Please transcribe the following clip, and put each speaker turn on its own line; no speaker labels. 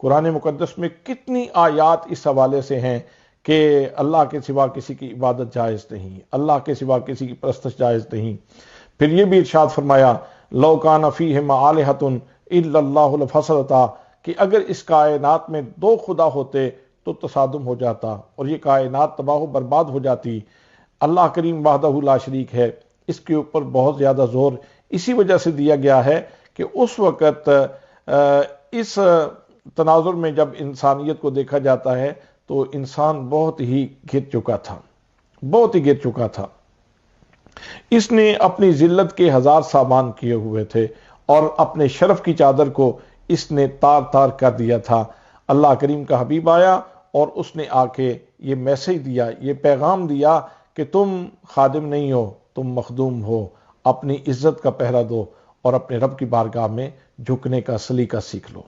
कुरान मुकद्दस में कितनी आयात इस हवाले से हैं कि अल्लाह के सिवा किसी की इबादत जायज़ नहीं, अल्लाह के सिवा किसी की परस्तश जायज़ नहीं। फिर ये भी इरशाद फरमाया, लौ कान फीहिमा आलिहतुन इल्लल्लाहु लफसदता, कि अगर इस कायनात में दो खुदा होते तो तसादुम हो जाता और ये कायनात तबाह बर्बाद हो जाती। अल्लाह करीम वहदहु ला शरीक है। इसके ऊपर बहुत ज़्यादा जोर इसी वजह से दिया गया है कि उस वक़्त इस तनाजुर में जब इंसानियत को देखा जाता है तो इंसान बहुत ही गिर चुका था, बहुत ही गिर चुका था। इसने अपनी जिल्लत के हजार सामान किए हुए थे और अपने शरफ की चादर को इसने तार तार कर दिया था। अल्लाह करीम का हबीब आया और उसने आके ये मैसेज दिया, ये पैगाम दिया कि तुम खादिम नहीं हो, तुम मखदूम हो। अपनी इज्जत का पहरा दो और अपने रब की बारगाह में झुकने का सलीका सीख लो।